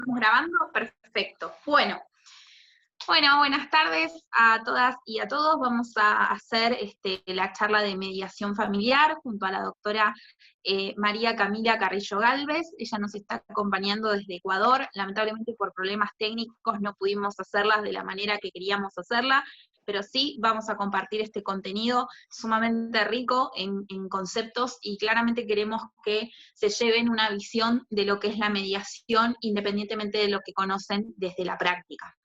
¿Estamos grabando? Perfecto. Bueno, buenas tardes a todas y a todos. Vamos a hacer la charla de mediación familiar junto a la doctora María Camila Carrillo Gálvez. Ella nos está acompañando desde Ecuador. Lamentablemente por problemas técnicos no pudimos hacerlas de la manera que queríamos hacerla, pero sí vamos a compartir este contenido sumamente rico en conceptos y claramente queremos que se lleven una visión de lo que es la mediación independientemente de lo que conocen desde la práctica.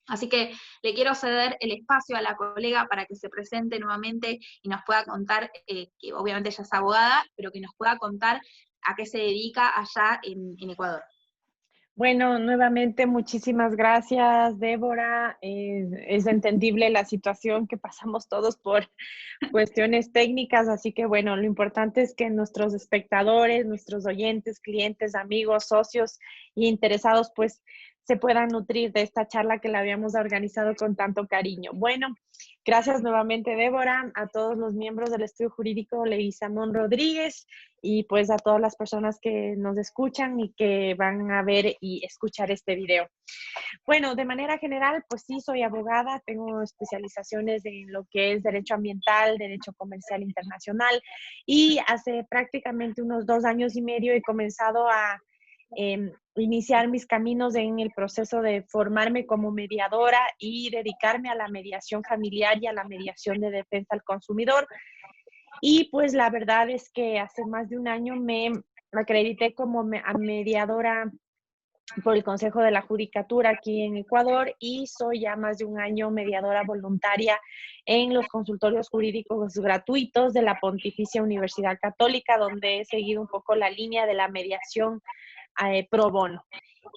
Así que le quiero ceder el espacio a la colega para que se presente nuevamente y nos pueda contar, que obviamente ella es abogada, pero que nos pueda contar a qué se dedica allá en Ecuador. Bueno, nuevamente muchísimas gracias, Débora. Es entendible la situación que pasamos todos por cuestiones técnicas, así que bueno, lo importante es que nuestros espectadores, nuestros oyentes, clientes, amigos, socios y interesados pues se puedan nutrir de esta charla que la habíamos organizado con tanto cariño. Bueno, gracias nuevamente, Débora, a todos los miembros del Estudio Jurídico Leguizamón Rodríguez y pues a todas las personas que nos escuchan y que van a ver y escuchar este video. Bueno, de manera general, pues sí, soy abogada, tengo especializaciones en lo que es derecho ambiental, derecho comercial internacional y hace prácticamente unos 2 años y medio he comenzado a iniciar mis caminos en el proceso de formarme como mediadora y dedicarme a la mediación familiar y a la mediación de defensa al consumidor. Y pues la verdad es que hace más de un año me acredité como mediadora por el Consejo de la Judicatura aquí en Ecuador y soy ya más de un año mediadora voluntaria en los consultorios jurídicos gratuitos de la Pontificia Universidad Católica, donde he seguido un poco la línea de la mediación pro bono.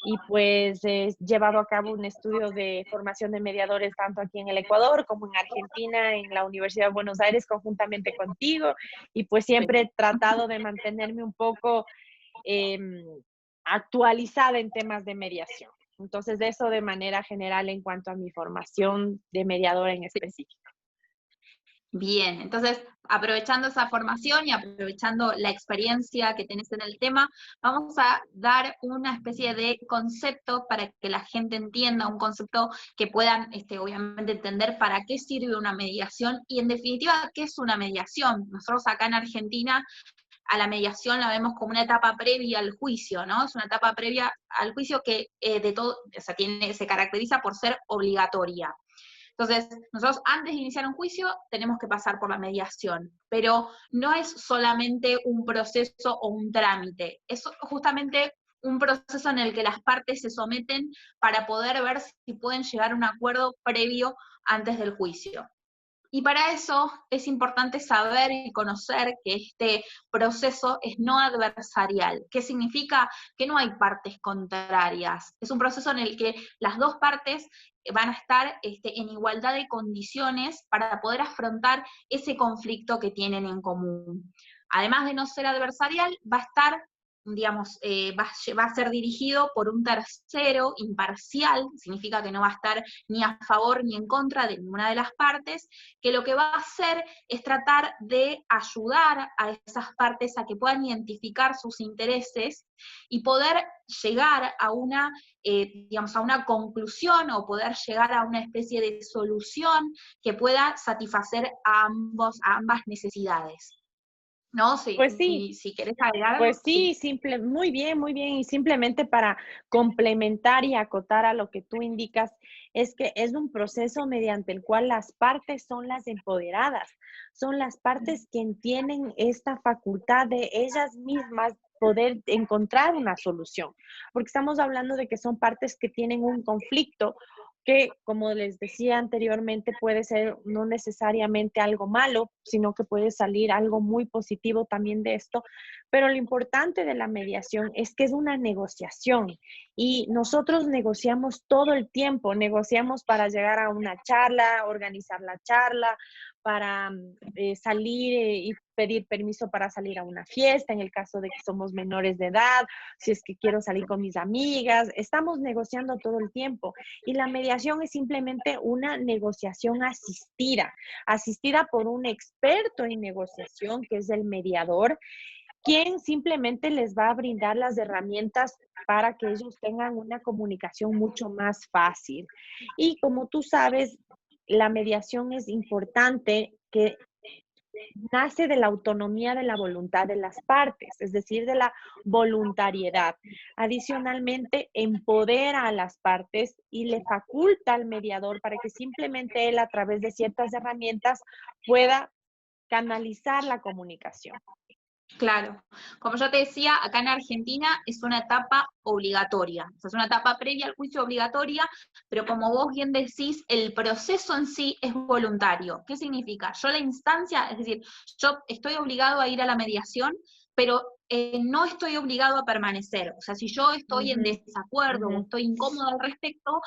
Y pues he llevado a cabo un estudio de formación de mediadores tanto aquí en el Ecuador como en Argentina, en la Universidad de Buenos Aires, conjuntamente contigo. Y pues siempre he tratado de mantenerme un poco eh, actualizada en temas de mediación. Entonces, de eso de manera general en cuanto a mi formación de mediadora en específico. Bien, entonces, aprovechando esa formación y aprovechando la experiencia que tenés en el tema, vamos a dar una especie de concepto para que la gente entienda, un concepto que puedan, obviamente, entender para qué sirve una mediación y, en definitiva, qué es una mediación. Nosotros acá en Argentina a la mediación la vemos como una etapa previa al juicio, ¿no? Es una etapa previa al juicio que de todo, o sea, se caracteriza por ser obligatoria. Entonces, nosotros antes de iniciar un juicio tenemos que pasar por la mediación, pero no es solamente un proceso o un trámite, es justamente un proceso en el que las partes se someten para poder ver si pueden llegar a un acuerdo previo antes del juicio. Y para eso es importante saber y conocer que este proceso es no adversarial. ¿Qué significa? Que no hay partes contrarias. Es un proceso en el que las dos partes van a estar en igualdad de condiciones para poder afrontar ese conflicto que tienen en común. Además de no ser adversarial, va a estar, digamos, va a ser dirigido por un tercero imparcial, significa que no va a estar ni a favor ni en contra de ninguna de las partes, que lo que va a hacer es tratar de ayudar a esas partes a que puedan identificar sus intereses y poder llegar a una, digamos, a una conclusión o poder llegar a una especie de solución que pueda satisfacer a ambas necesidades. ¿No? Pues sí, Si querés agregar algo, pues sí. sí, muy bien. Y simplemente para complementar y acotar a lo que tú indicas, es que es un proceso mediante el cual las partes son las empoderadas, son las partes quien tienen esta facultad de ellas mismas poder encontrar una solución, porque estamos hablando de que son partes que tienen un conflicto que, como les decía anteriormente, puede ser no necesariamente algo malo, sino que puede salir algo muy positivo también de esto. Pero lo importante de la mediación es que es una negociación y nosotros negociamos todo el tiempo, negociamos para llegar a una charla, organizar la charla, para salir y pedir permiso para salir a una fiesta, en el caso de que somos menores de edad, si es que quiero salir con mis amigas, estamos negociando todo el tiempo. Y la mediación es simplemente una negociación asistida, asistida por un experto en negociación, que es el mediador, quien simplemente les va a brindar las herramientas para que ellos tengan una comunicación mucho más fácil. Y como tú sabes, la mediación es importante que nace de la autonomía de la voluntad de las partes, es decir, de la voluntariedad. Adicionalmente, empodera a las partes y le faculta al mediador para que simplemente él, a través de ciertas herramientas, pueda canalizar la comunicación. Claro. Como yo te decía, acá en Argentina es una etapa obligatoria. O sea, es una etapa previa al juicio obligatoria, pero como vos bien decís, el proceso en sí es voluntario. ¿Qué significa? Yo la instancia, es decir, yo estoy obligado a ir a la mediación, pero no estoy obligado a permanecer. O sea, si yo estoy en Ujú, desacuerdo ujú, o estoy incómodo al respecto,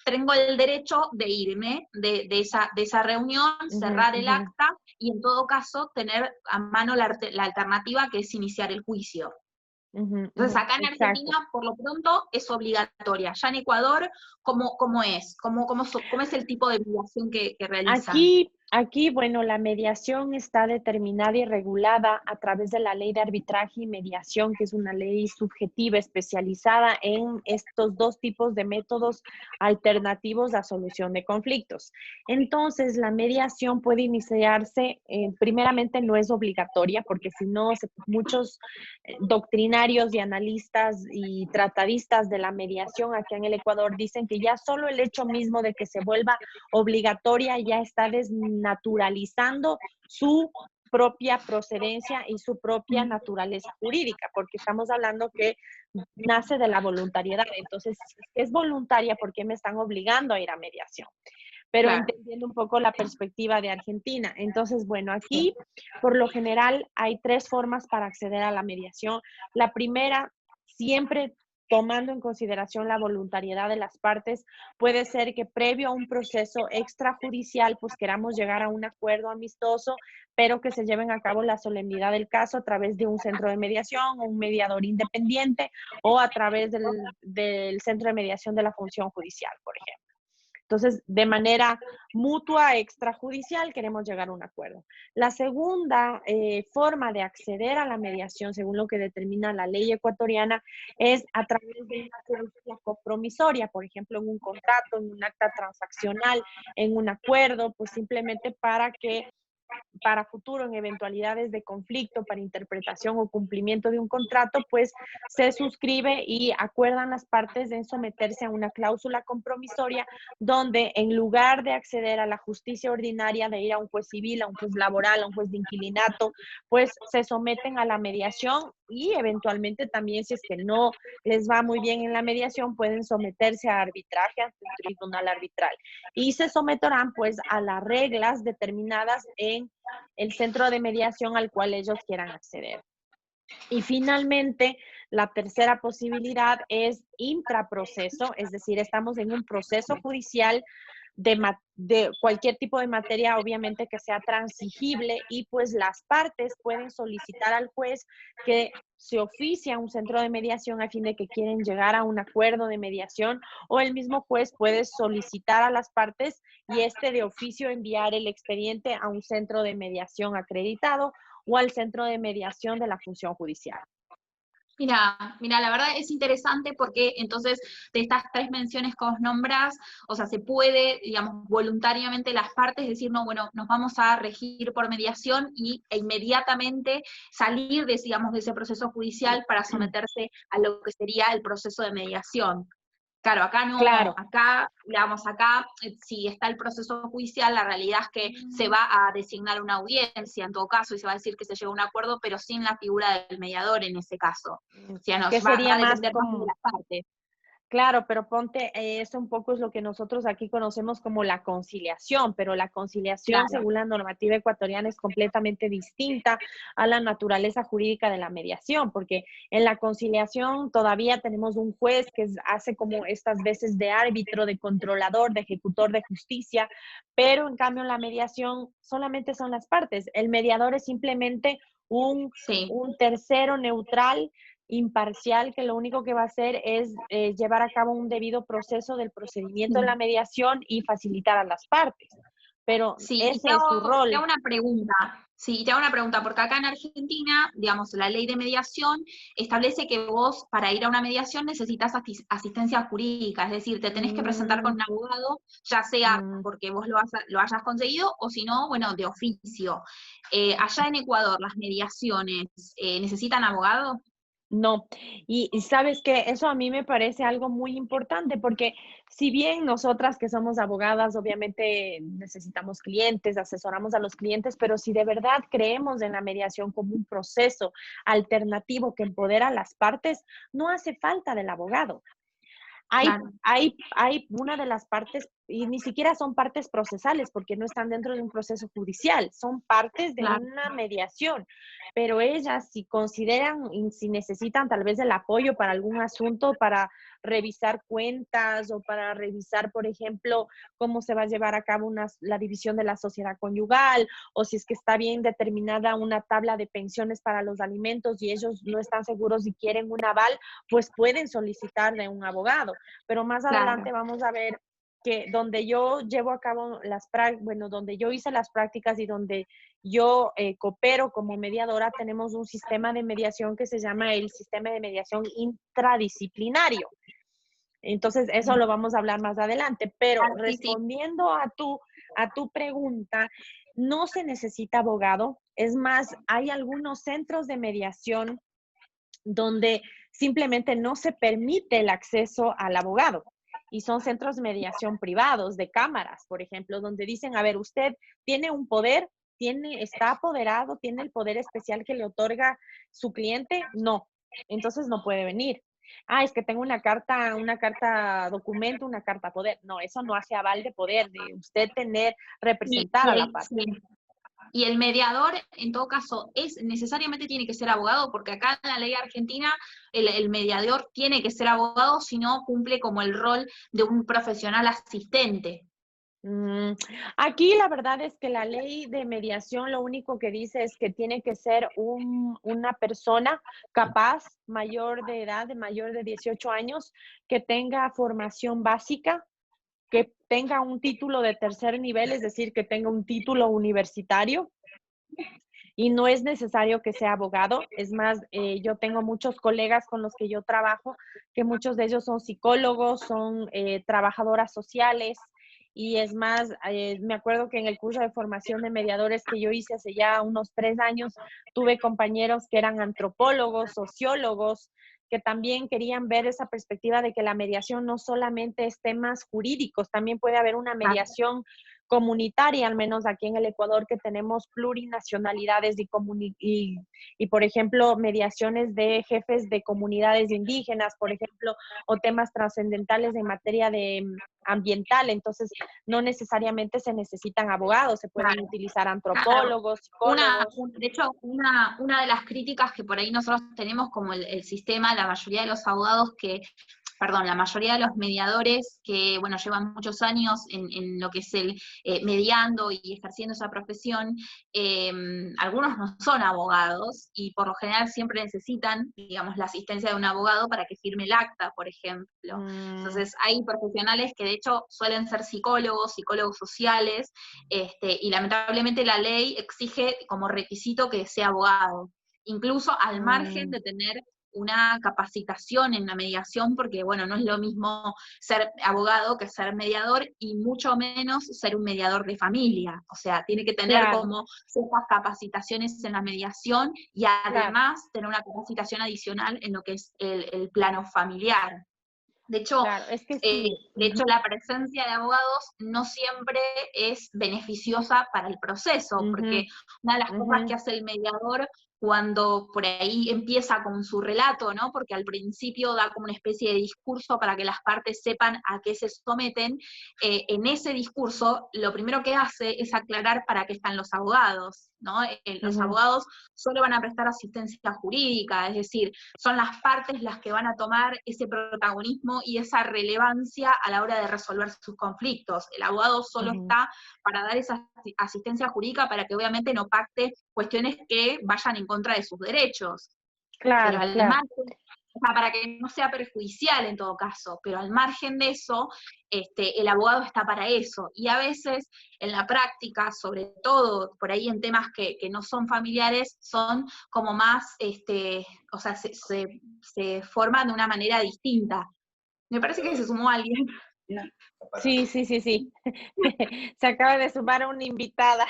tengo el derecho de irme de esa reunión, ujú, cerrar el ujú, acta y en todo caso tener a mano la alternativa que es iniciar el juicio. ujú, Entonces, ujú, acá en exacto. Argentina, por lo pronto, es obligatoria. Ya en Ecuador, ¿cómo es? ¿Cómo es el tipo de mediación que realizan? Aquí, bueno, la mediación está determinada y regulada a través de la Ley de Arbitraje y Mediación, que es una ley subjetiva especializada en estos dos tipos de métodos alternativos a solución de conflictos. Entonces, la mediación puede iniciarse, primeramente no es obligatoria, porque si no, muchos doctrinarios y analistas y tratadistas de la mediación aquí en el Ecuador dicen que ya solo el hecho mismo de que se vuelva obligatoria ya está desnaturalizando su propia procedencia y su propia naturaleza jurídica, porque estamos hablando que nace de la voluntariedad. Entonces, si es voluntaria, ¿por qué me están obligando a ir a mediación? Pero Claro, entendiendo un poco la perspectiva de Argentina. Entonces, bueno, aquí por lo general hay tres formas para acceder a la mediación. La primera, siempre tomando en consideración la voluntariedad de las partes, puede ser que previo a un proceso extrajudicial, pues queramos llegar a un acuerdo amistoso, pero que se lleven a cabo la solemnidad del caso a través de un centro de mediación, un mediador independiente o a través del centro de mediación de la función judicial, por ejemplo. Entonces, de manera mutua extrajudicial queremos llegar a un acuerdo. La segunda forma de acceder a la mediación, según lo que determina la ley ecuatoriana, es a través de una cláusula compromisoria, por ejemplo, en un contrato, en un acta transaccional, en un acuerdo, pues simplemente para futuro, en eventualidades de conflicto, para interpretación o cumplimiento de un contrato, pues se suscribe y acuerdan las partes en someterse a una cláusula compromisoria donde en lugar de acceder a la justicia ordinaria, de ir a un juez civil, a un juez laboral, a un juez de inquilinato, pues se someten a la mediación y eventualmente también si es que no les va muy bien en la mediación, pueden someterse a arbitraje ante un tribunal arbitral y se someterán pues a las reglas determinadas en el centro de mediación al cual ellos quieran acceder. Y finalmente, la tercera posibilidad es intraproceso, es decir, estamos en un proceso judicial de cualquier tipo de materia, obviamente que sea transigible y pues las partes pueden solicitar al juez que se oficie a un centro de mediación a fin de que quieren llegar a un acuerdo de mediación o el mismo juez puede solicitar a las partes y este de oficio enviar el expediente a un centro de mediación acreditado o al centro de mediación de la función judicial. Mira, la verdad es interesante porque entonces de estas tres menciones que vos nombrás, o sea, se puede, digamos, voluntariamente las partes decir, no, bueno, nos vamos a regir por mediación e inmediatamente salir de, digamos, de ese proceso judicial para someterse a lo que sería el proceso de mediación. Claro, acá no, Claro. acá, digamos, acá, si está el proceso judicial, la realidad es que se va a designar una audiencia en todo caso y se va a decir que se llega a un acuerdo, pero sin la figura del mediador en ese caso. O sea, Que va sería a más depender más de como, las partes. claro, pero ponte, eso un poco es lo que nosotros aquí conocemos como la conciliación, pero la conciliación, Claro. según la normativa ecuatoriana, es completamente distinta a la naturaleza jurídica de la mediación, porque en la conciliación todavía tenemos un juez que hace como estas veces de árbitro, de controlador, de ejecutor de justicia, pero en cambio en la mediación solamente son las partes. El mediador es simplemente Sí. un tercero neutral imparcial que lo único que va a hacer es llevar a cabo un debido proceso del procedimiento de la Sí. mediación y facilitar a las partes. Pero Sí, y ese es su te hago rol. una pregunta. Sí, y te hago una pregunta, porque acá en Argentina, digamos, la ley de mediación establece que vos para ir a una mediación necesitas asistencia jurídica, es decir, te tenés que presentar con Mm, un abogado, ya sea mm. porque vos lo hayas conseguido o si no, bueno, de oficio. Allá en Ecuador, ¿las mediaciones necesitan abogado? No, y sabes que eso a mí me parece algo muy importante porque si bien nosotras que somos abogadas, obviamente necesitamos clientes, asesoramos a los clientes, pero si de verdad creemos en la mediación como un proceso alternativo que empodera a las partes, no hace falta del abogado. Claro, Hay una de las partes, y ni siquiera son partes procesales, porque no están dentro de un proceso judicial, son partes de claro, una mediación, pero ellas si consideran, y si necesitan tal vez el apoyo para algún asunto, para revisar cuentas o para revisar, por ejemplo, cómo se va a llevar a cabo la división de la sociedad conyugal, o si es que está bien determinada una tabla de pensiones para los alimentos y ellos no están seguros si quieren un aval, pues pueden solicitar de un abogado. Pero más claro. adelante vamos a ver que donde yo llevo a cabo bueno, donde yo hice las prácticas y donde yo coopero como mediadora, tenemos un sistema de mediación que se llama el sistema de mediación intradisciplinario. Entonces, eso lo vamos a hablar más adelante, pero Ah, sí, sí. respondiendo a tu pregunta, no se necesita abogado. Es más, hay algunos centros de mediación donde simplemente no se permite el acceso al abogado. Y son centros de mediación privados, de cámaras, por ejemplo, donde dicen, a ver, usted tiene un poder, está apoderado, tiene el poder especial que le otorga su cliente, no, entonces no puede venir. Ah, es que tengo una carta documento, una carta poder. No, eso no hace aval de poder, de usted tener, Y, representar y a la el, parte. sí. Y el mediador, en todo caso, necesariamente tiene que ser abogado, porque acá en la ley argentina el mediador tiene que ser abogado, si no cumple como el rol de un profesional asistente. Mm, Aquí la verdad es que la ley de mediación lo único que dice es que tiene que ser una persona capaz, mayor de edad, de mayor de 18 años, que tenga formación básica, que tenga un título de tercer nivel, es decir, que tenga un título universitario. Y no es necesario que sea abogado. Es más, yo tengo muchos colegas con los que yo trabajo, que muchos de ellos son psicólogos, son trabajadoras sociales. Y es más, me acuerdo que en el curso de formación de mediadores que yo hice hace ya unos 3 años, tuve compañeros que eran antropólogos, sociólogos, que también querían ver esa perspectiva de que la mediación no solamente es temas jurídicos, también puede haber una Claro, mediación comunitaria, al menos aquí en el Ecuador, que tenemos plurinacionalidades y, por ejemplo, mediaciones de jefes de comunidades indígenas, por ejemplo, o temas trascendentales en materia de ambiental. Entonces, no necesariamente se necesitan abogados, se pueden claro, utilizar claro. antropólogos, psicólogos. De hecho, una de las críticas que por ahí nosotros tenemos como el sistema, la mayoría de los abogados la mayoría de los mediadores que, bueno, llevan muchos años en lo que es el mediando y ejerciendo esa profesión, algunos no son abogados y por lo general siempre necesitan, digamos, la asistencia de un abogado para que firme el acta, por ejemplo. Mm, Entonces, hay profesionales que de hecho suelen ser psicólogos, psicólogos sociales, y lamentablemente la ley exige como requisito que sea abogado, incluso al margen mm. de tener una capacitación en la mediación, porque bueno, no es lo mismo ser abogado que ser mediador, y mucho menos ser un mediador de familia. O sea, tiene que tener Claro, como ciertas capacitaciones en la mediación y claro, además tener una capacitación adicional en lo que es el plano familiar. De hecho, claro. Es que sí. Ujú, la presencia de abogados no siempre es beneficiosa para el proceso, ujú, porque una de las cosas que ujú, hace el mediador cuando por ahí empieza con su relato, ¿no? Porque al principio da como una especie de discurso para que las partes sepan a qué se someten, en ese discurso lo primero que hace es aclarar para qué están los abogados, ¿no? Los ujú. abogados solo van a prestar asistencia jurídica, es decir, son las partes las que van a tomar ese protagonismo y esa relevancia a la hora de resolver sus conflictos. El abogado solo Ujú. está para dar esa asistencia jurídica para que obviamente no pacte cuestiones que vayan en contra de sus derechos. Pero Claro, al claro. margen o sea, para que no sea perjudicial en todo caso, pero al margen de eso, el abogado está para eso. Y a veces en la práctica, sobre todo por ahí en temas que no son familiares, son como más, o sea, se forman de una manera distinta. Me parece que se sumó alguien. No. Sí, sí, sí, sí. Se acaba de sumar una invitada.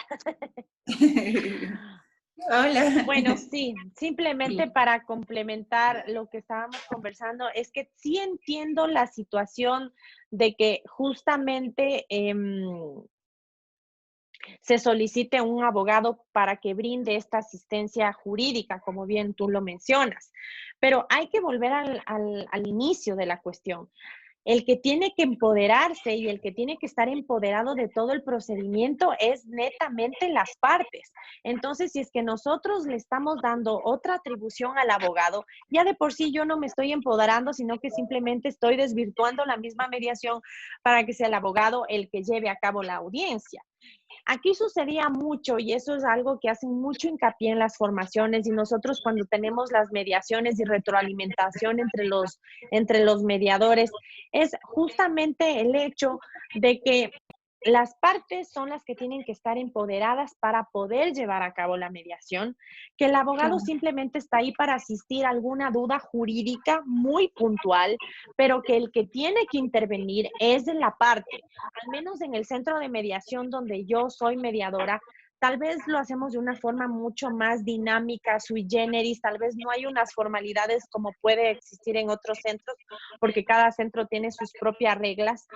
Hola. Bueno, sí, simplemente Sí. para complementar lo que estábamos conversando, es que sí entiendo la situación de que justamente se solicite un abogado para que brinde esta asistencia jurídica, como bien tú lo mencionas. Pero hay que volver al inicio de la cuestión. El que tiene que empoderarse y el que tiene que estar empoderado de todo el procedimiento es netamente las partes. Entonces, si es que nosotros le estamos dando otra atribución al abogado, ya de por sí yo no me estoy empoderando, sino que simplemente estoy desvirtuando la misma mediación para que sea el abogado el que lleve a cabo la audiencia. Aquí sucedía mucho y eso es algo que hacen mucho hincapié en las formaciones y nosotros cuando tenemos las mediaciones y retroalimentación entre los mediadores, es justamente el hecho de que las partes son las que tienen que estar empoderadas para poder llevar a cabo la mediación, que el abogado Claro. simplemente está ahí para asistir a alguna duda jurídica muy puntual, pero que el que tiene que intervenir es de la parte. Al menos en el centro de mediación donde yo soy mediadora, tal vez lo hacemos de una forma mucho más dinámica, sui generis, tal vez no hay unas formalidades como puede existir en otros centros, porque cada centro tiene sus propias reglas,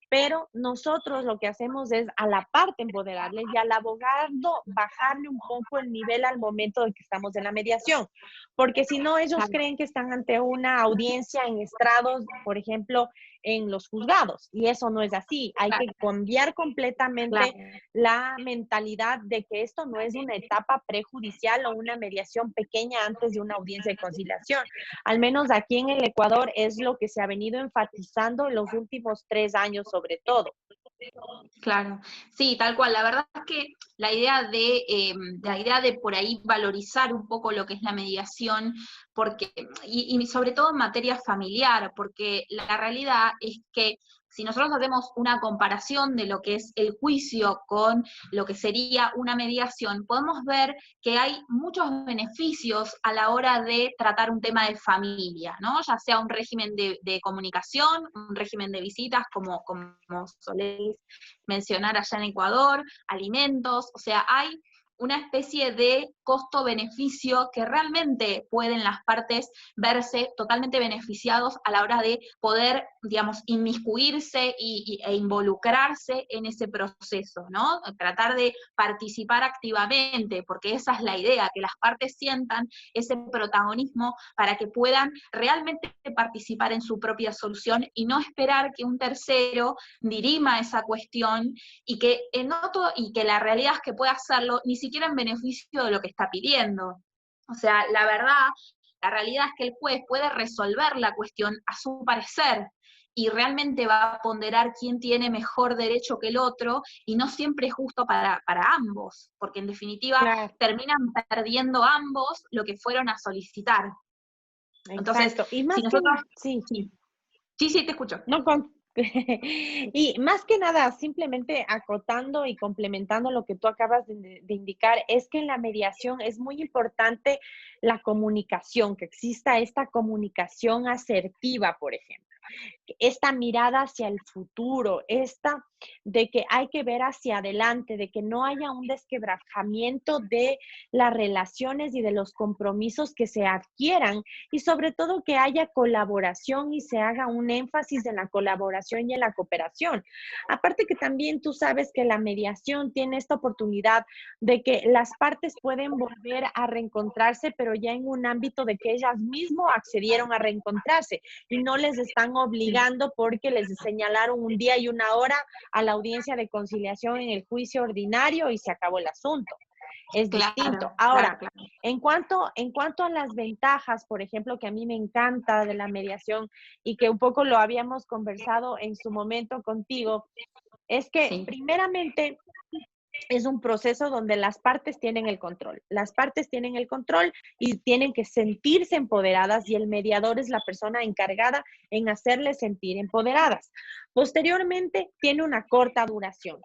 pero nosotros lo que hacemos es a la parte empoderarles y al abogado bajarle un poco el nivel al momento de que estamos en la mediación, porque si no ellos Claro. creen que están ante una audiencia en estrados, por ejemplo, en los juzgados, y eso no es así. Hay que cambiar completamente Claro. la mentalidad de que esto no es una etapa prejudicial o una mediación pequeña antes de una audiencia de conciliación. Al menos aquí en el Ecuador es lo que se ha venido enfatizando en los últimos 3 años sobre todo. Claro, sí, tal cual. La verdad es que la idea de por ahí valorizar un poco lo que es la mediación, porque, y sobre todo en materia familiar, porque la realidad es que si nosotros hacemos una comparación de lo que es el juicio con lo que sería una mediación, podemos ver que hay muchos beneficios a la hora de tratar un tema de familia, ¿no? Ya sea un régimen de comunicación, un régimen de visitas, como soléis mencionar allá en Ecuador, alimentos, o sea, hay una especie de costo-beneficio que realmente pueden las partes verse totalmente beneficiados a la hora de poder, digamos, inmiscuirse e involucrarse en ese proceso, ¿no? Tratar de participar activamente, porque esa es la idea, que las partes sientan ese protagonismo para que puedan realmente participar en su propia solución y no esperar que un tercero dirima esa cuestión y que la realidad es que puede hacerlo ni siquiera en beneficio de lo que está pidiendo. O sea, la verdad, la realidad es que el juez puede resolver la cuestión a su parecer y realmente va a ponderar quién tiene mejor derecho que el otro y no siempre es justo para ambos, porque en definitiva Claro, terminan perdiendo ambos lo que fueron a solicitar. Entonces, exacto. Y si más que, nosotros, sí, sí, sí, sí, te escucho. no con... Y más que nada, simplemente acotando y complementando lo que tú acabas de indicar, es que en la mediación es muy importante la comunicación, que exista esta comunicación asertiva, por ejemplo. Esta mirada hacia el futuro, esta de que hay que ver hacia adelante, de que no haya un desquebrajamiento de las relaciones y de los compromisos que se adquieran y sobre todo que haya colaboración y se haga un énfasis en la colaboración y en la cooperación. Aparte que también tú sabes que la mediación tiene esta oportunidad de que las partes pueden volver a reencontrarse, pero ya en un ámbito de que ellas mismas accedieron a reencontrarse y no les están obligando porque les señalaron un día y una hora a la audiencia de conciliación en el juicio ordinario y se acabó el asunto. Es distinto. Claro, claro, Ahora, claro. en cuanto a las ventajas, por ejemplo, que a mí me encanta de la mediación y que un poco lo habíamos conversado en su momento contigo, es que Sí, primeramente es un proceso donde las partes tienen el control. Las partes tienen el control y tienen que sentirse empoderadas y el mediador es la persona encargada en hacerles sentir empoderadas. Posteriormente, tiene una corta duración.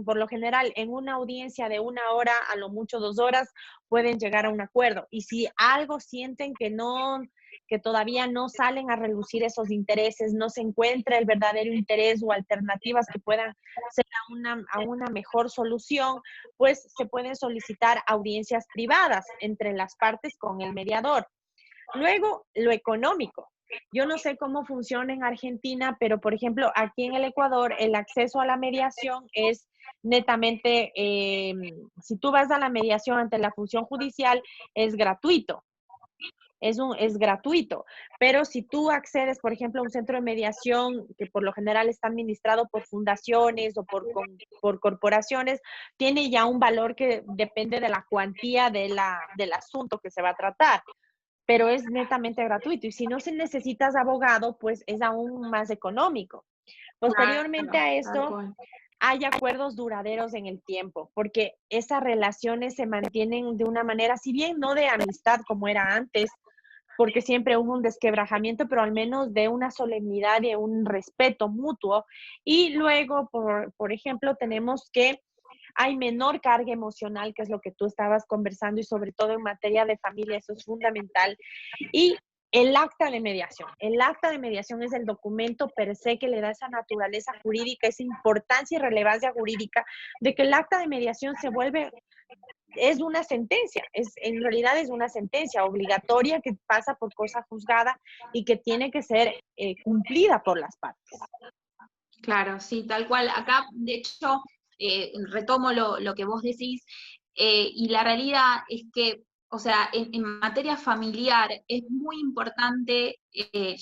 Por lo general, en una audiencia de 1 hora, a lo mucho 2 horas, pueden llegar a un acuerdo. Y si algo sienten que todavía no salen a relucir esos intereses, no se encuentra el verdadero interés o alternativas que puedan ser a una mejor solución, pues se pueden solicitar audiencias privadas entre las partes con el mediador. Luego, lo económico. Yo no sé cómo funciona en Argentina, pero por ejemplo, aquí en el Ecuador, el acceso a la mediación es netamente, si tú vas a la mediación ante la función judicial, es gratuito. Es gratuito, pero si tú accedes, por ejemplo, a un centro de mediación que por lo general está administrado por fundaciones o por corporaciones, tiene ya un valor que depende de la cuantía del asunto que se va a tratar, pero es netamente gratuito. Y si no se necesitas abogado, pues es aún más económico. Posteriormente Claro, a tal esto, cual. hay acuerdos duraderos en el tiempo, porque esas relaciones se mantienen de una manera, si bien no de amistad como era antes, porque siempre hubo un desquebrajamiento, pero al menos de una solemnidad y un respeto mutuo. Y luego, por ejemplo, tenemos que hay menor carga emocional, que es lo que tú estabas conversando, y sobre todo en materia de familia, eso es fundamental. Y el acta de mediación. El acta de mediación es el documento per se que le da esa naturaleza jurídica, esa importancia y relevancia jurídica de que el acta de mediación es una sentencia, en realidad es una sentencia obligatoria que pasa por cosa juzgada y que tiene que ser cumplida por las partes. Claro, sí, tal cual. Acá, de hecho, retomo lo que vos decís, y la realidad es que, o sea, en materia familiar es muy importante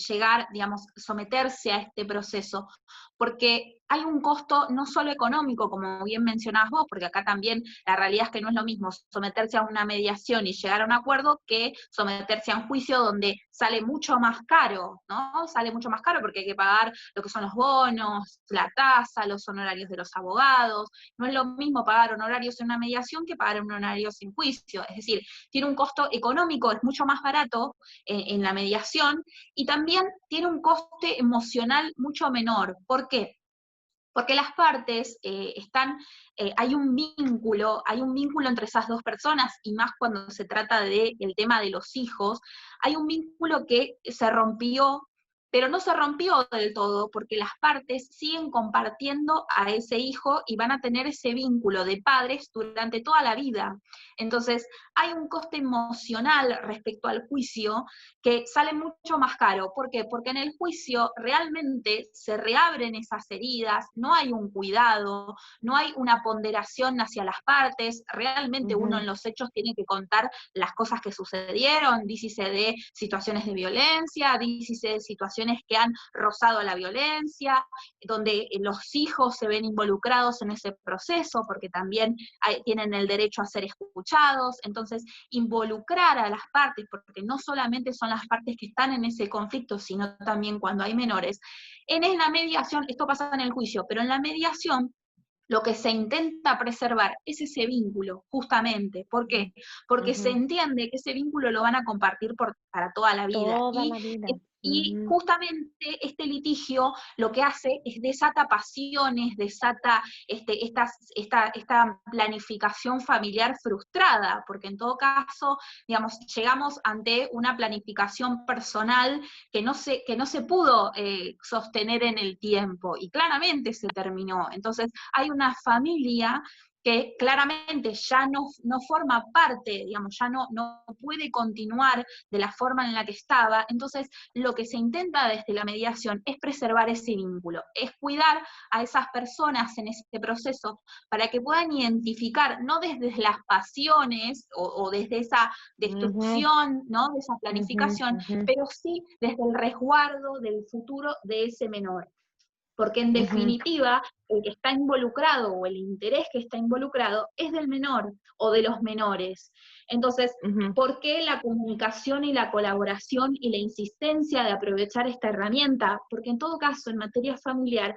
llegar, digamos, someterse a este proceso, porque hay un costo no solo económico, como bien mencionabas vos, porque acá también la realidad es que no es lo mismo someterse a una mediación y llegar a un acuerdo que someterse a un juicio donde sale mucho más caro, ¿no? Sale mucho más caro porque hay que pagar lo que son los bonos, la tasa, los honorarios de los abogados. No es lo mismo pagar honorarios en una mediación que pagar honorarios en juicio. Es decir, tiene un costo económico, es mucho más barato en la mediación, y también tiene un coste emocional mucho menor. ¿Por qué? Porque las partes hay un vínculo entre esas dos personas, y más cuando se trata del tema de los hijos, hay un vínculo que se rompió, pero no se rompió del todo, porque las partes siguen compartiendo a ese hijo y van a tener ese vínculo de padres durante toda la vida. Entonces, hay un coste emocional respecto al juicio que sale mucho más caro. ¿Por qué? Porque en el juicio realmente se reabren esas heridas, no hay un cuidado, no hay una ponderación hacia las partes, realmente uno en Ujú. los hechos tiene que contar las cosas que sucedieron, dícese de situaciones de violencia, dícese de situaciones que han rozado la violencia, donde los hijos se ven involucrados en ese proceso, porque también tienen el derecho a ser escuchados. Entonces, involucrar a las partes, porque no solamente son las partes que están en ese conflicto, sino también cuando hay menores. En la mediación, esto pasa en el juicio, pero en la mediación lo que se intenta preservar es ese vínculo, justamente. ¿Por qué? Porque se Ujú. entiende que ese vínculo lo van a compartir para toda la vida. Toda la vida. Y Ujú. justamente este litigio lo que hace es desata pasiones, desata esta planificación familiar frustrada, porque en todo caso, digamos, llegamos ante una planificación personal que no se pudo sostener en el tiempo, y claramente se terminó. Entonces, hay una familia que claramente ya no forma parte, digamos, ya no puede continuar de la forma en la que estaba. Entonces, lo que se intenta desde la mediación es preservar ese vínculo, es cuidar a esas personas en ese proceso para que puedan identificar, no desde las pasiones o desde esa Ujú, destrucción, ¿no? De esa ujú, planificación, ujú. pero sí desde el resguardo del futuro de ese menor. porque en Ujú, definitiva el que está involucrado o el interés que está involucrado es del menor o de los menores. Entonces, ujú. ¿por qué la comunicación y la colaboración y la insistencia de aprovechar esta herramienta? Porque en todo caso, en materia familiar,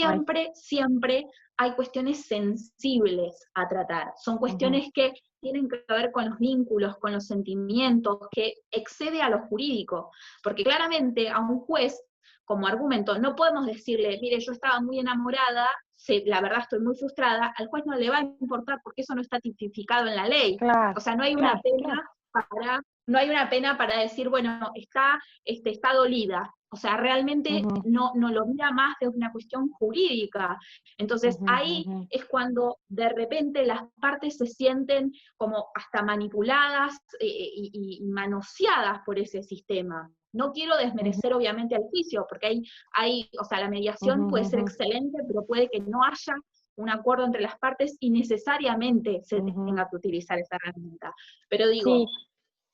Ay, siempre hay cuestiones sensibles a tratar. Son ujú, cuestiones que tienen que ver con los vínculos, con los sentimientos, que excede a lo jurídico. Porque claramente a un juez, como argumento, no podemos decirle, mire, yo estaba muy enamorada, la verdad estoy muy frustrada, al juez no le va a importar porque eso no está tipificado en la ley. O claro, sea, no hay una claro, pena claro. no hay una pena para decir, bueno, está dolida. O sea, realmente Ujú, no lo mira más de una cuestión jurídica. Entonces, ujú, ahí ujú, es cuando de repente las partes se sienten como hasta manipuladas y manoseadas por ese sistema. No quiero ujú, desmerecer obviamente al juicio, porque o sea, la mediación ujú, puede ser ujú, excelente, pero puede que no haya un acuerdo entre las partes y necesariamente se ujú. tenga que utilizar esa herramienta. Pero digo, Sí,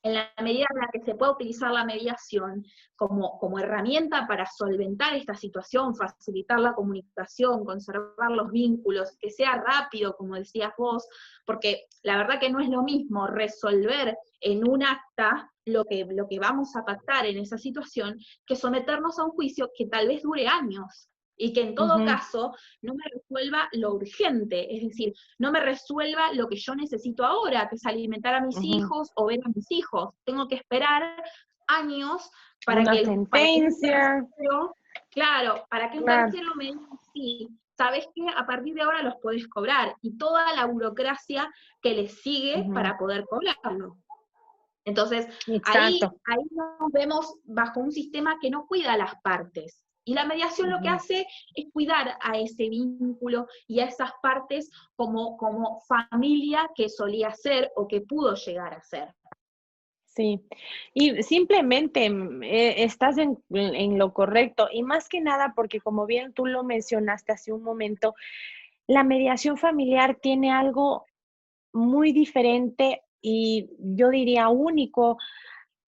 en la medida en la que se pueda utilizar la mediación como herramienta para solventar esta situación, facilitar la comunicación, conservar los vínculos, que sea rápido, como decías vos, porque la verdad que no es lo mismo resolver en un acta lo que vamos a pactar en esa situación, que someternos a un juicio que tal vez dure años y que en todo ujú, caso no me resuelva lo urgente, es decir, no me resuelva lo que yo necesito ahora, que es alimentar a mis ujú. hijos o ver a mis hijos. Tengo que esperar años para Una que un sentencia, tercero, claro, para que un claro. tercero me diga, sí, sabes que a partir de ahora los podés cobrar, y toda la burocracia que les sigue Ujú, para poder cobrarlo. Entonces, ahí, exacto. ahí nos vemos bajo un sistema que no cuida a las partes. Y la mediación lo que Ujú. hace es cuidar a ese vínculo y a esas partes como familia que solía ser o que pudo llegar a ser. Sí, y simplemente, estás en lo correcto, y más que nada porque, como bien tú lo mencionaste hace un momento, la mediación familiar tiene algo muy diferente y yo diría único,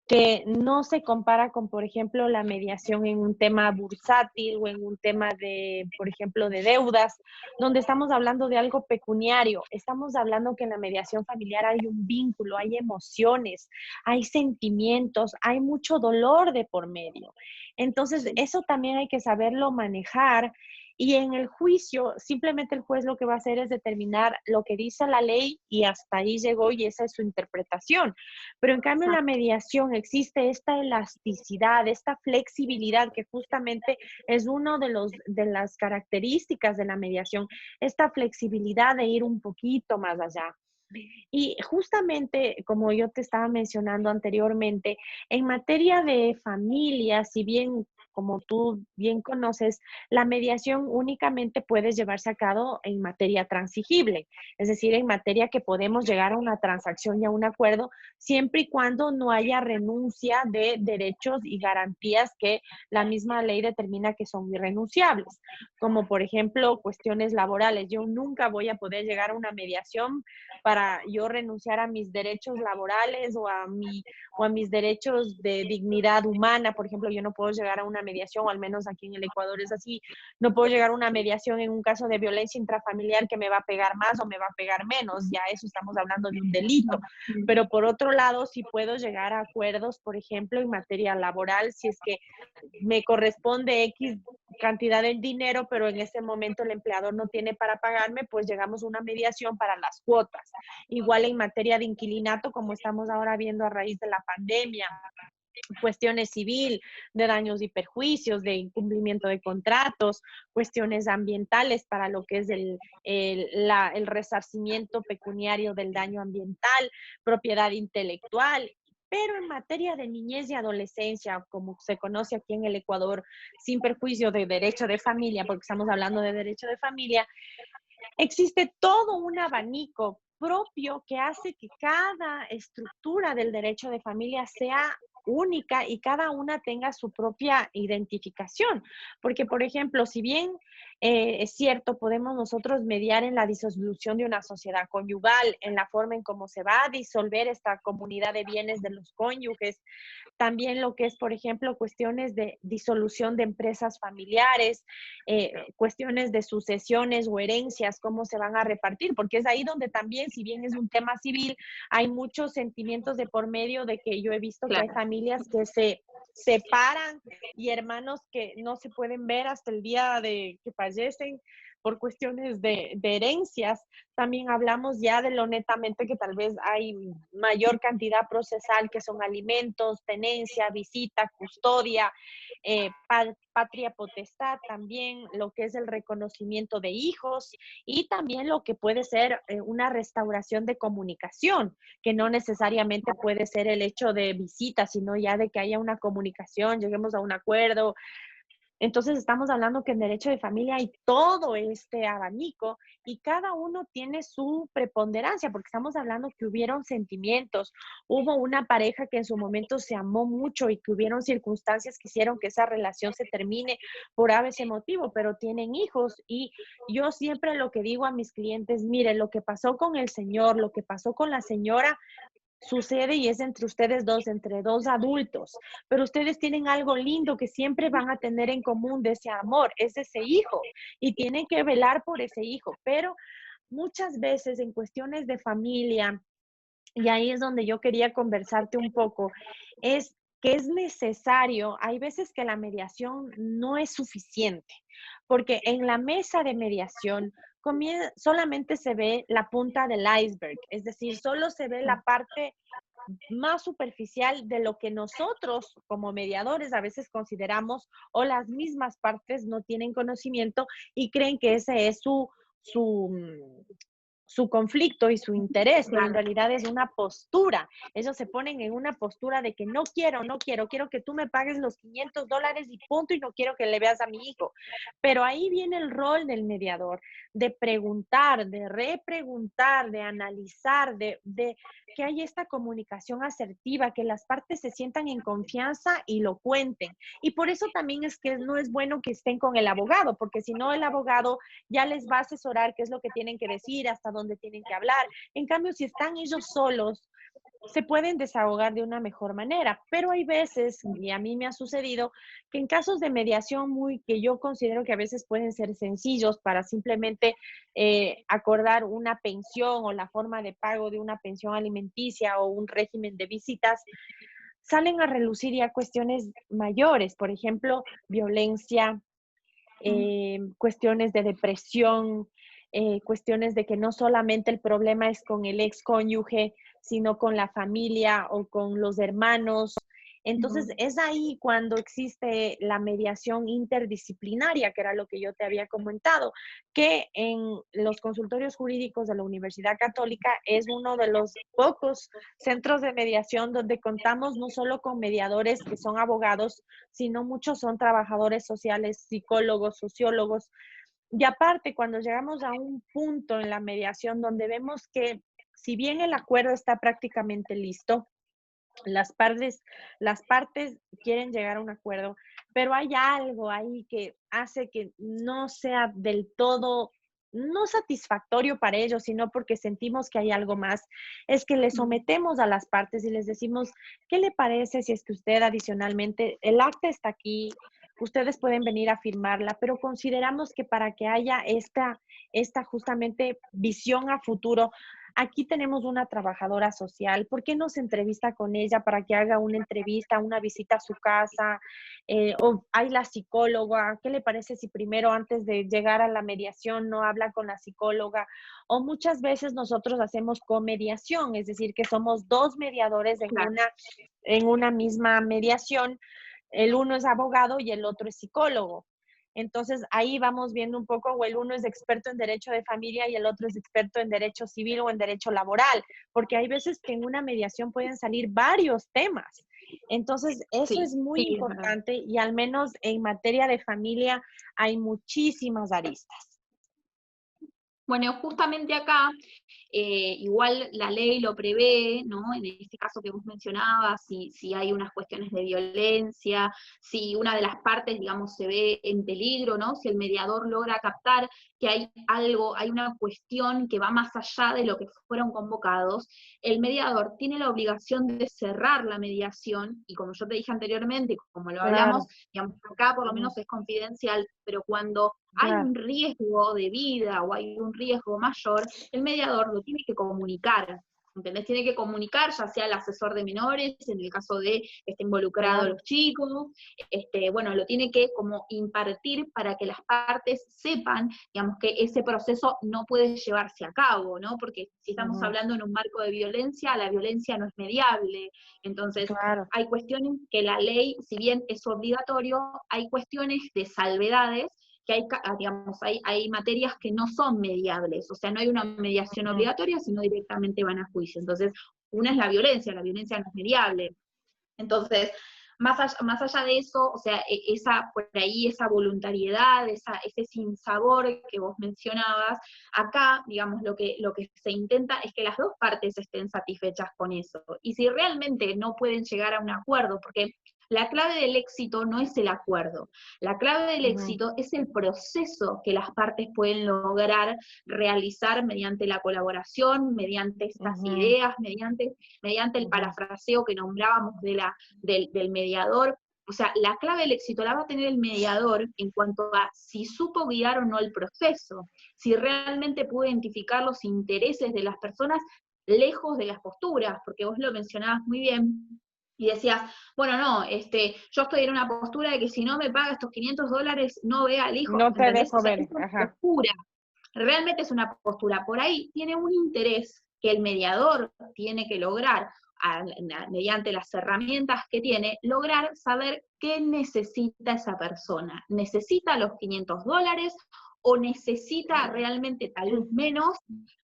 que no se compara con, por ejemplo, la mediación en un tema bursátil o en un tema de, por ejemplo, de deudas, donde estamos hablando de algo pecuniario. Estamos hablando que en la mediación familiar hay un vínculo, hay emociones, hay sentimientos, hay mucho dolor de por medio. Entonces, Sí, eso también hay que saberlo manejar. Y en el juicio, simplemente el juez lo que va a hacer es determinar lo que dice la ley y hasta ahí llegó y esa es su interpretación. Pero en cambio en la exacto. mediación existe esta elasticidad, esta flexibilidad que justamente es uno de las características de la mediación, esta flexibilidad de ir un poquito más allá. Y justamente, como yo te estaba mencionando anteriormente, en materia de familia, si bien, como tú bien conoces, la mediación únicamente puede llevarse a cabo en materia transigible, es decir, en materia que podemos llegar a una transacción y a un acuerdo, siempre y cuando no haya renuncia de derechos y garantías que la misma ley determina que son irrenunciables, como por ejemplo cuestiones laborales. Yo nunca voy a poder llegar a una mediación para yo renunciar a mis derechos laborales o a mis derechos de dignidad humana. Por ejemplo, yo no puedo llegar a una mediación, o al menos aquí en el Ecuador es así, no puedo llegar a una mediación en un caso de violencia intrafamiliar que me va a pegar más o me va a pegar menos, ya eso estamos hablando de un delito. Pero por otro lado, sí puedo llegar a acuerdos, por ejemplo, en materia laboral, si es que me corresponde X cantidad de dinero, pero en ese momento el empleador no tiene para pagarme, pues llegamos a una mediación para las cuotas. Igual en materia de inquilinato, como estamos ahora viendo a raíz de la pandemia, cuestiones civil, de daños y perjuicios, de incumplimiento de contratos, cuestiones ambientales para lo que es el resarcimiento pecuniario del daño ambiental, propiedad intelectual. Pero en materia de niñez y adolescencia, como se conoce aquí en el Ecuador, sin perjuicio de derecho de familia, porque estamos hablando de derecho de familia, existe todo un abanico propio que hace que cada estructura del derecho de familia sea única y cada una tenga su propia identificación. Porque, por ejemplo, si bien es cierto, podemos nosotros mediar en la disolución de una sociedad conyugal, en la forma en cómo se va a disolver esta comunidad de bienes de los cónyuges, también lo que es, por ejemplo, cuestiones de disolución de empresas familiares, cuestiones de sucesiones o herencias, cómo se van a repartir, porque es ahí donde también, si bien es un tema civil, hay muchos sentimientos de por medio de que yo he visto que hay Claro. familias que se separan y hermanos que no se pueden ver hasta el día de que fallecen por cuestiones de herencias. También hablamos ya de lo netamente que tal vez hay mayor cantidad procesal, que son alimentos, tenencia, visita, custodia, patria potestad, también lo que es el reconocimiento de hijos y también lo que puede ser una restauración de comunicación, que no necesariamente puede ser el hecho de visita, sino ya de que haya una comunicación, lleguemos a un acuerdo. Entonces estamos hablando que en derecho de familia hay todo este abanico y cada uno tiene su preponderancia, porque estamos hablando que hubieron sentimientos, hubo una pareja que en su momento se amó mucho y que hubieron circunstancias que hicieron que esa relación se termine por ese motivo, pero tienen hijos y yo siempre lo que digo a mis clientes, mire, lo que pasó con el señor, lo que pasó con la señora, sucede y es entre ustedes dos, entre dos adultos, pero ustedes tienen algo lindo que siempre van a tener en común de ese amor, es ese hijo, y tienen que velar por ese hijo, pero muchas veces en cuestiones de familia, y ahí es donde yo quería conversarte un poco, es que es necesario, hay veces que la mediación no es suficiente, porque en la mesa de mediación solamente se ve la punta del iceberg, es decir, solo se ve la parte más superficial de lo que nosotros como mediadores a veces consideramos o las mismas partes no tienen conocimiento y creen que ese es su conflicto y su interés, pero en Claro. realidad es una postura. Ellos se ponen en una postura de que no quiero, no quiero, quiero que tú me pagues los $500 y punto, y no quiero que le veas a mi hijo. Pero ahí viene el rol del mediador, de preguntar, de repreguntar, de analizar, de que haya esta comunicación asertiva, que las partes se sientan en confianza y lo cuenten. Y por eso también es que no es bueno que estén con el abogado, porque si no el abogado ya les va a asesorar qué es lo que tienen que decir, hasta dónde tienen que hablar. En cambio, si están ellos solos, se pueden desahogar de una mejor manera, pero hay veces, y a mí me ha sucedido, que en casos de mediación muy que yo considero que a veces pueden ser sencillos para simplemente acordar una pensión o la forma de pago de una pensión alimenticia o un régimen de visitas, salen a relucir ya cuestiones mayores, por ejemplo, violencia, cuestiones de depresión, cuestiones de que no solamente el problema es con el ex cónyuge, sino con la familia o con los hermanos. Entonces, Ujú. es ahí cuando existe la mediación interdisciplinaria, que era lo que yo te había comentado, que en los consultorios jurídicos de la Universidad Católica es uno de los pocos centros de mediación donde contamos no solo con mediadores que son abogados, sino muchos son trabajadores sociales, psicólogos, sociólogos. Y aparte, cuando llegamos a un punto en la mediación donde vemos que si bien el acuerdo está prácticamente listo, las partes, las partes quieren llegar a un acuerdo, pero hay algo ahí que hace que no sea del todo, no satisfactorio para ellos, sino porque sentimos que hay algo más. Es que le Mm. sometemos a las partes y les decimos, ¿qué le parece si es que usted adicionalmente, el acta está aquí, ustedes pueden venir a firmarla, pero consideramos que para que haya esta justamente visión a futuro, aquí tenemos una trabajadora social, ¿por qué no se entrevista con ella para que haga una entrevista, una visita a su casa? O hay la psicóloga, ¿qué le parece si primero antes de llegar a la mediación no habla con la psicóloga? O muchas veces nosotros hacemos comediación, es decir, que somos dos mediadores Claro. en una misma mediación, el uno es abogado y el otro es psicólogo. Entonces ahí vamos viendo un poco, o el uno es experto en derecho de familia y el otro es experto en derecho civil o en derecho laboral, porque hay veces que en una mediación pueden salir varios temas. Entonces, eso Sí, es muy sí, es verdad. importante y al menos en materia de familia hay muchísimas aristas. Bueno, justamente acá, igual la ley lo prevé, ¿no? En este caso que vos mencionabas, si hay unas cuestiones de violencia, si una de las partes, digamos, se ve en peligro, ¿no? Si el mediador logra captar que hay algo, hay una cuestión que va más allá de lo que fueron convocados, el mediador tiene la obligación de cerrar la mediación, y como yo te dije anteriormente, como lo hablamos, Claro, digamos, acá por lo ujú, menos es confidencial, pero cuando hay claro, un riesgo de vida o hay un riesgo mayor, el mediador lo tiene que comunicar, ¿entendés? Tiene que comunicar, ya sea el asesor de menores, en el caso de que esté involucrado claro, los chicos, bueno, lo tiene que como impartir para que las partes sepan, digamos, que ese proceso no puede llevarse a cabo, ¿no? Porque si estamos ujú, hablando en un marco de violencia, la violencia no es mediable, entonces claro, hay cuestiones que la ley, si bien es obligatorio, hay cuestiones de salvedades que digamos, hay materias que no son mediables, o sea, no hay una mediación ujú, obligatoria, sino directamente van a juicio. Entonces, una es la violencia no es mediable. Entonces, más allá de eso, o sea, por ahí esa voluntariedad, ese sinsabor que vos mencionabas, acá, digamos, lo que se intenta es que las dos partes estén satisfechas con eso. Y si realmente no pueden llegar a un acuerdo, porque la clave del éxito no es el acuerdo, la clave del ujú, éxito es el proceso que las partes pueden lograr realizar mediante la colaboración, mediante estas ujú, ideas, mediante el ujú, parafraseo que nombrábamos del mediador. O sea, la clave del éxito la va a tener el mediador en cuanto a si supo guiar o no el proceso, si realmente pudo identificar los intereses de las personas lejos de las posturas, porque vos lo mencionabas muy bien, y decías, bueno, no, yo estoy en una postura de que si no me paga estos $500, no vea al hijo, no te ¿entendés? O dejo sea, ver, esa ajá, postura realmente es una postura. Por ahí tiene un interés que el mediador tiene que lograr, mediante las herramientas que tiene, lograr saber qué necesita esa persona. ¿Necesita los $500 o necesita realmente tal vez menos,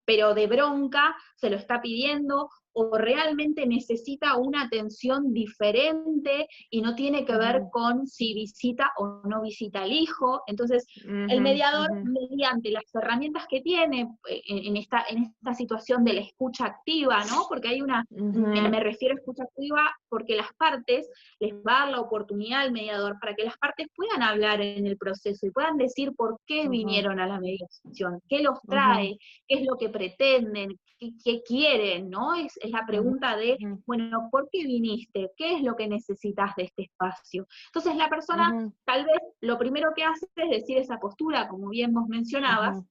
pero de bronca se lo está pidiendo? ¿O realmente necesita una atención diferente y no tiene que ver ujú, con si visita o no visita al hijo? Entonces, el ujú, mediador, ujú, mediante las herramientas que tiene en esta situación de la escucha activa, ¿no? Porque hay me ujú, refiero a escucha activa porque las partes les va a dar la oportunidad al mediador para que las partes puedan hablar en el proceso y puedan decir por qué ujú, vinieron a la mediación, qué los ujú, trae, qué es lo que pretenden, qué quieren, ¿no? Es la ujú, pregunta de, ujú, bueno, ¿por qué viniste? ¿Qué es lo que necesitas de este espacio? Entonces la persona ujú, tal vez lo primero que hace es decir esa postura, como bien vos mencionabas, ujú,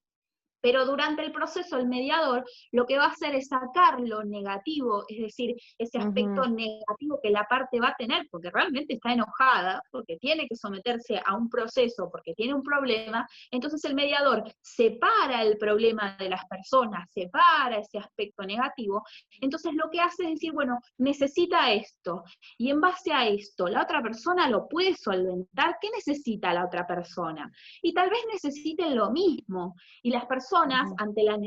pero durante el proceso el mediador lo que va a hacer es sacar lo negativo, es decir, ese aspecto ujú, negativo que la parte va a tener, porque realmente está enojada, porque tiene que someterse a un proceso, porque tiene un problema. Entonces el mediador separa el problema de las personas, separa ese aspecto negativo. Entonces lo que hace es decir, bueno, necesita esto, y en base a esto la otra persona lo puede solventar. ¿Qué necesita la otra persona? Y tal vez necesiten lo mismo, y las personas, ujú, ante la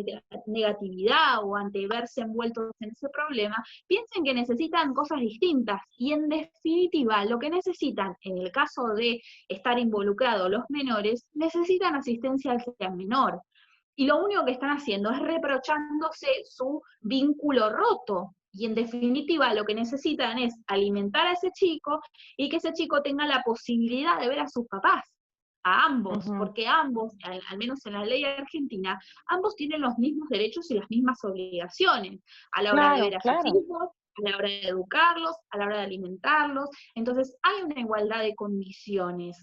negatividad o ante verse envueltos en ese problema, piensen que necesitan cosas distintas. Y en definitiva, lo que necesitan, en el caso de estar involucrados los menores, necesitan asistencia al sea menor. Y lo único que están haciendo es reprochándose su vínculo roto. Y en definitiva, lo que necesitan es alimentar a ese chico y que ese chico tenga la posibilidad de ver a sus papás, a ambos, ujú. porque ambos, al menos en la ley argentina, ambos tienen los mismos derechos y las mismas obligaciones a la hora de Claro, ver a sus claro. hijos, a la hora de educarlos, a la hora de alimentarlos. Entonces, hay una igualdad de condiciones.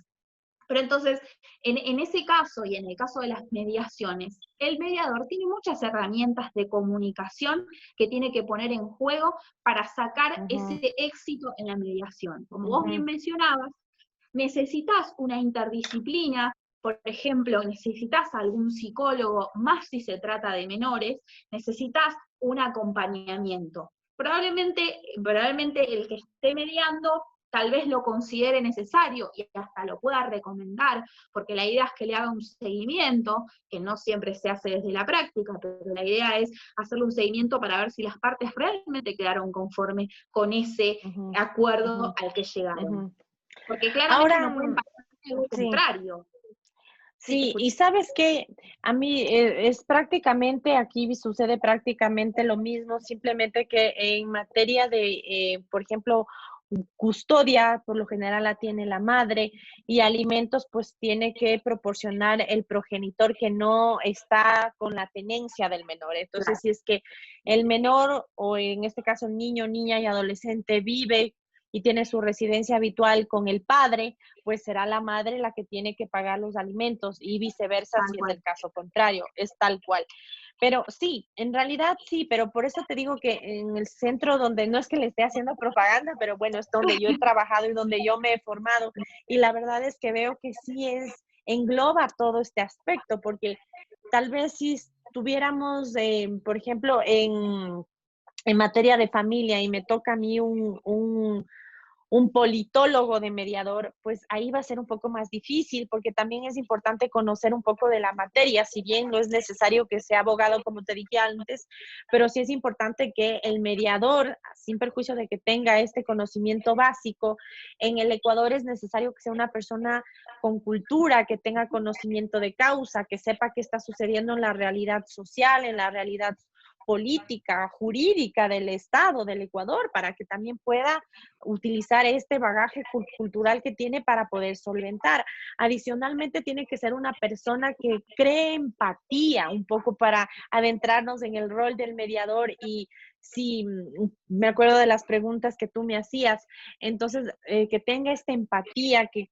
Pero entonces, en ese caso y en el caso de las mediaciones, el mediador tiene muchas herramientas de comunicación que tiene que poner en juego para sacar Ujú, ese éxito en la mediación. Como vos bien ujú, mencionabas, necesitas una interdisciplina, por ejemplo, necesitas algún psicólogo, más si se trata de menores, necesitas un acompañamiento. Probablemente el que esté mediando tal vez lo considere necesario y hasta lo pueda recomendar, porque la idea es que le haga un seguimiento, que no siempre se hace desde la práctica, pero la idea es hacerle un seguimiento para ver si las partes realmente quedaron conformes con ese ujú, ujú, acuerdo al que ujú. llegaron. Porque claramente Ahora, no pueden pasar algo sí. contrario. Sí, te Sí, y escucho. sabes que a mí es prácticamente, aquí sucede prácticamente lo mismo, simplemente que en materia de, por ejemplo, custodia, por lo general la tiene la madre, y alimentos, pues tiene que proporcionar el progenitor que no está con la tenencia del menor. Entonces, Claro, si es que el menor, o en este caso niño, niña y adolescente, vive y tiene su residencia habitual con el padre, pues será la madre la que tiene que pagar los alimentos y viceversa tal si es cual. el caso contrario, es tal cual. Pero sí, en realidad sí, pero por eso te digo que en el centro donde no es que le esté haciendo propaganda, pero bueno, es donde yo he trabajado y donde yo me he formado y la verdad es que veo que sí engloba todo este aspecto, porque tal vez si tuviéramos, por ejemplo, en materia de familia y me toca a mí un politólogo de mediador, pues ahí va a ser un poco más difícil porque también es importante conocer un poco de la materia, si bien no es necesario que sea abogado, como te dije antes, pero sí es importante que el mediador, sin perjuicio de que tenga este conocimiento básico, en el Ecuador es necesario que sea una persona con cultura, que tenga conocimiento de causa, que sepa qué está sucediendo en la realidad social, en la realidad política, jurídica del Estado, del Ecuador, para que también pueda utilizar este bagaje cultural que tiene para poder solventar. Adicionalmente, tiene que ser una persona que cree empatía un poco para adentrarnos en el rol del mediador y si me acuerdo de las preguntas que tú me hacías, entonces que tenga esta empatía, que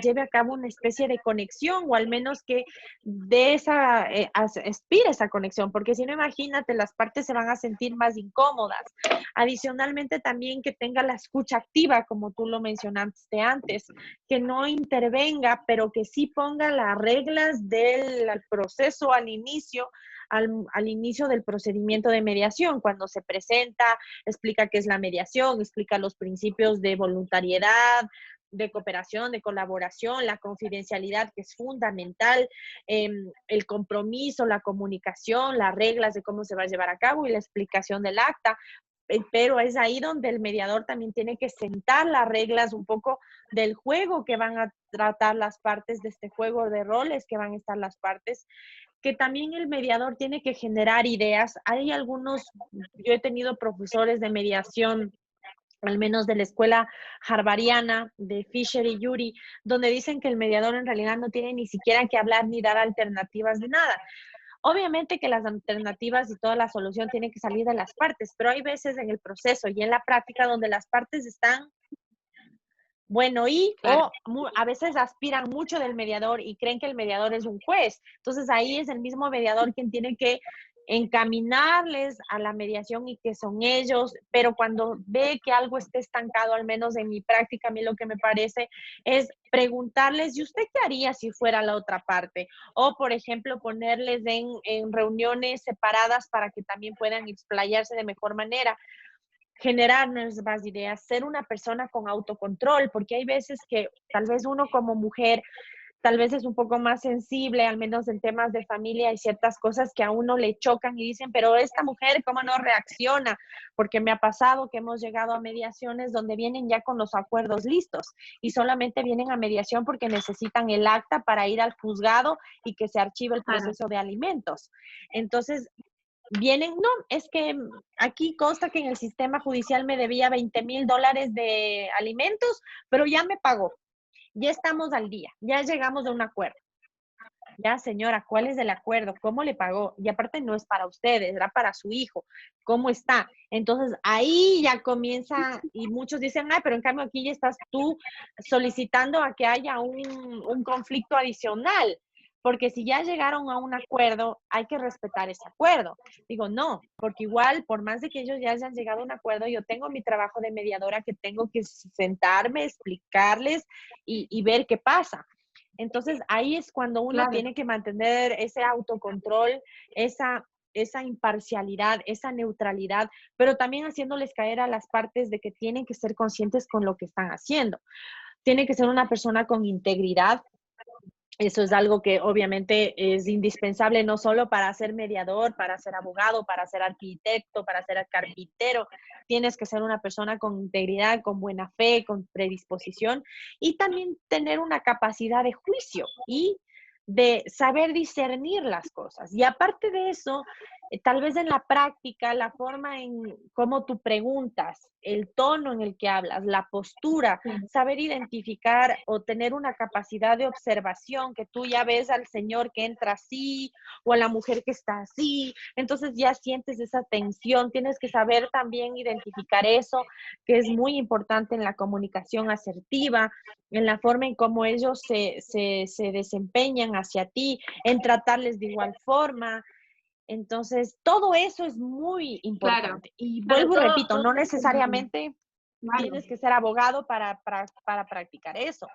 lleve a cabo una especie de conexión o al menos que de esa, aspire esa conexión, porque si no, imagínate, las partes se van a sentir más incómodas. Adicionalmente, también que tenga la escucha activa, como tú lo mencionaste antes, que no intervenga, pero que sí ponga las reglas del proceso al inicio del procedimiento de mediación, cuando se presenta, explica qué es la mediación, explica los principios de voluntariedad, de cooperación, de colaboración, la confidencialidad que es fundamental, el compromiso, la comunicación, las reglas de cómo se va a llevar a cabo y la explicación del acta, pero es ahí donde el mediador también tiene que sentar las reglas un poco del juego que van a tratar las partes de este juego de roles que van a estar las partes, que también el mediador tiene que generar ideas. Hay algunos, yo he tenido profesores de mediación al menos de la escuela harvariana de Fisher y Yuri, donde dicen que el mediador en realidad no tiene ni siquiera que hablar ni dar alternativas de nada. Obviamente que las alternativas y toda la solución tiene que salir de las partes, pero hay veces en el proceso y en la práctica donde las partes están, bueno, Claro, a veces aspiran mucho del mediador y creen que el mediador es un juez. Entonces ahí es el mismo mediador quien tiene que encaminarles a la mediación y que son ellos, pero cuando ve que algo esté estancado, al menos en mi práctica, a mí lo que me parece es preguntarles, ¿y usted qué haría si fuera la otra parte? O, por ejemplo, ponerles en reuniones separadas para que también puedan explayarse de mejor manera, generar nuevas ideas, ser una persona con autocontrol, porque hay veces que tal vez uno como mujer, tal vez es un poco más sensible, al menos en temas de familia, hay ciertas cosas que a uno le chocan y dicen, pero esta mujer, ¿cómo no reacciona? Porque me ha pasado que hemos llegado a mediaciones donde vienen ya con los acuerdos listos y solamente vienen a mediación porque necesitan el acta para ir al juzgado y que se archive el claro. proceso de alimentos. Entonces, vienen, no, es que aquí consta que en el sistema judicial me debía $20,000 de alimentos, pero ya me pagó, ya estamos al día, ya llegamos a un acuerdo. Ya, señora, ¿cuál es el acuerdo? ¿Cómo le pagó? Y aparte no es para ustedes, era para su hijo. ¿Cómo está? Entonces ahí ya comienza, y muchos dicen, ay, pero en cambio aquí ya estás tú solicitando a que haya un conflicto adicional, porque si ya llegaron a un acuerdo, hay que respetar ese acuerdo. Digo, no, porque igual, por más de que ellos ya hayan llegado a un acuerdo, yo tengo mi trabajo de mediadora que tengo que sentarme, explicarles y ver qué pasa. Entonces, ahí es cuando uno Claro. tiene que mantener ese autocontrol, esa imparcialidad, esa neutralidad, pero también haciéndoles caer a las partes de que tienen que ser conscientes con lo que están haciendo. Tiene que ser una persona con integridad. Eso es algo que obviamente es indispensable no solo para ser mediador, para ser abogado, para ser arquitecto, para ser carpintero. Tienes que ser una persona con integridad, con buena fe, con predisposición y también tener una capacidad de juicio y de saber discernir las cosas. Y aparte de eso, tal vez en la práctica, la forma en cómo tú preguntas, el tono en el que hablas, la postura, Sí, saber identificar o tener una capacidad de observación, que tú ya ves al señor que entra así o a la mujer que está así, entonces ya sientes esa tensión, tienes que saber también identificar eso, que es muy importante en la comunicación asertiva, en la forma en cómo ellos se desempeñan hacia ti, en tratarles de igual forma. Entonces, todo eso es muy claro, importante. Y claro, vuelvo y repito, todo no es como, necesariamente claro. tienes que ser abogado para practicar eso.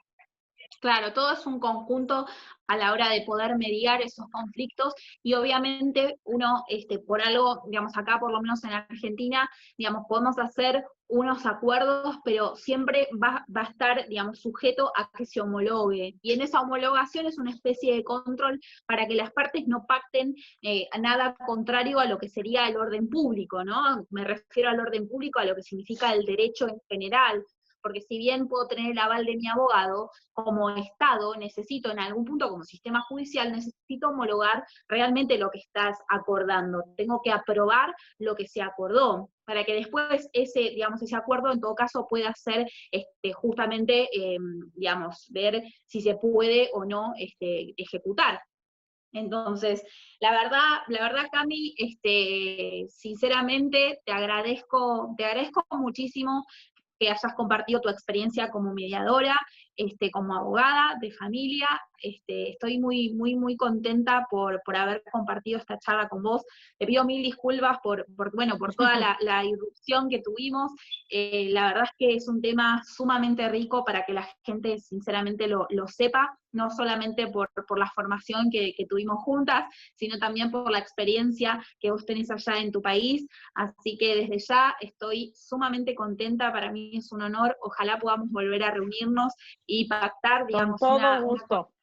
Claro, todo es un conjunto a la hora de poder mediar esos conflictos y obviamente uno, por algo, digamos, acá por lo menos en Argentina, digamos, podemos hacer unos acuerdos, pero siempre va a estar, digamos, sujeto a que se homologue. Y en esa homologación es una especie de control para que las partes no pacten nada contrario a lo que sería el orden público, ¿no? Me refiero al orden público, a lo que significa el derecho en general, porque si bien puedo tener el aval de mi abogado, como Estado necesito en algún punto, como sistema judicial, necesito homologar realmente lo que estás acordando. Tengo que aprobar lo que se acordó, para que después ese, digamos, ese acuerdo en todo caso pueda ser justamente, digamos, ver si se puede o no ejecutar. Entonces, la verdad, Cami, sinceramente te agradezco muchísimo que hayas compartido tu experiencia como mediadora, como abogada de familia. Estoy muy, muy, muy contenta por haber compartido esta charla con vos. Te pido mil disculpas bueno, por toda la irrupción que tuvimos. La verdad es que es un tema sumamente rico para que la gente sinceramente lo sepa, no solamente por la formación que tuvimos juntas, sino también por la experiencia que vos tenés allá en tu país. Así que desde ya estoy sumamente contenta, para mí es un honor, ojalá podamos volver a reunirnos y pactar, Con digamos, todo gusto.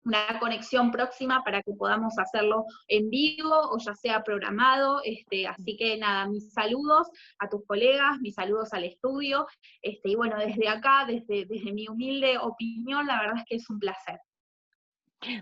una conexión próxima para que podamos hacerlo en vivo o ya sea programado. Así que nada, mis saludos a tus colegas, mis saludos al estudio, y bueno, desde acá, desde mi humilde opinión, la verdad es que es un placer.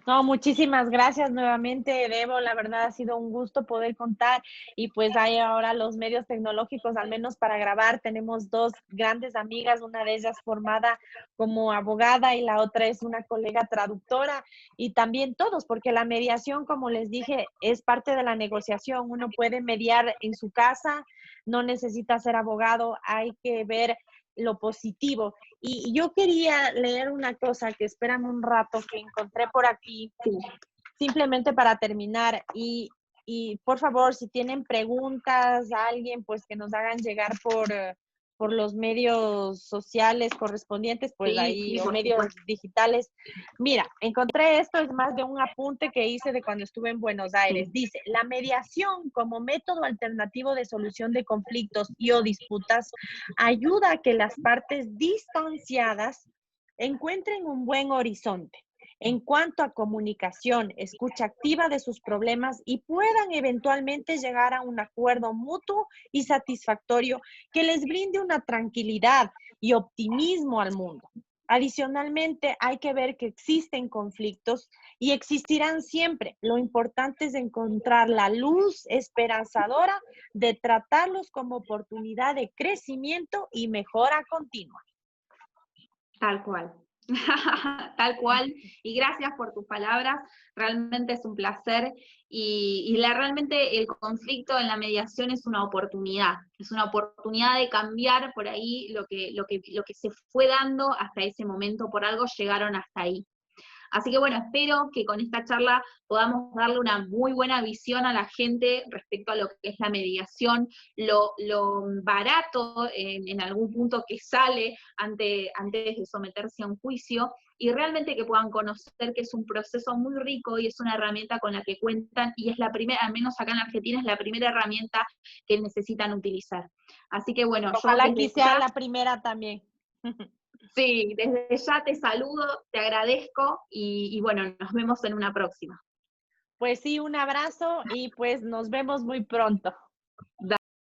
No, muchísimas gracias nuevamente, Debo. La verdad ha sido un gusto poder contar y pues hay ahora los medios tecnológicos, al menos para grabar. Tenemos dos grandes amigas, una de ellas formada como abogada y la otra es una colega traductora y también todos, porque la mediación, como les dije, es parte de la negociación. Uno puede mediar en su casa, no necesita ser abogado, hay que ver lo positivo. Y yo quería leer una cosa que espérame un rato que encontré por aquí, Sí. simplemente para terminar. Y por favor, si tienen preguntas a alguien, pues que nos hagan llegar por los medios sociales correspondientes, pues Sí, ahí, sí, o por medios supuesto. digitales. Mira, encontré esto, es más de un apunte que hice de cuando estuve en Buenos Aires. Sí. Dice, la mediación como método alternativo de solución de conflictos y o disputas ayuda a que las partes distanciadas encuentren un buen horizonte en cuanto a comunicación, escucha activa de sus problemas y puedan eventualmente llegar a un acuerdo mutuo y satisfactorio que les brinde una tranquilidad y optimismo al mundo. Adicionalmente, hay que ver que existen conflictos y existirán siempre. Lo importante es encontrar la luz esperanzadora de tratarlos como oportunidad de crecimiento y mejora continua. Tal cual. Tal cual. Y gracias por tus palabras. Realmente es un placer. Realmente el conflicto en la mediación es una oportunidad. Es una oportunidad de cambiar por ahí lo que se fue dando hasta ese momento. Por algo llegaron hasta ahí. Así que bueno, espero que con esta charla podamos darle una muy buena visión a la gente respecto a lo que es la mediación, lo barato en algún punto que sale antes de someterse a un juicio, y realmente que puedan conocer que es un proceso muy rico y es una herramienta con la que cuentan, y es la primera, al menos acá en Argentina, es la primera herramienta que necesitan utilizar. Así que bueno, yo Ojalá que desde sea ya la primera también. sí, desde ya te saludo, te agradezco y bueno, nos vemos en una próxima. Pues sí, un abrazo y pues nos vemos muy pronto.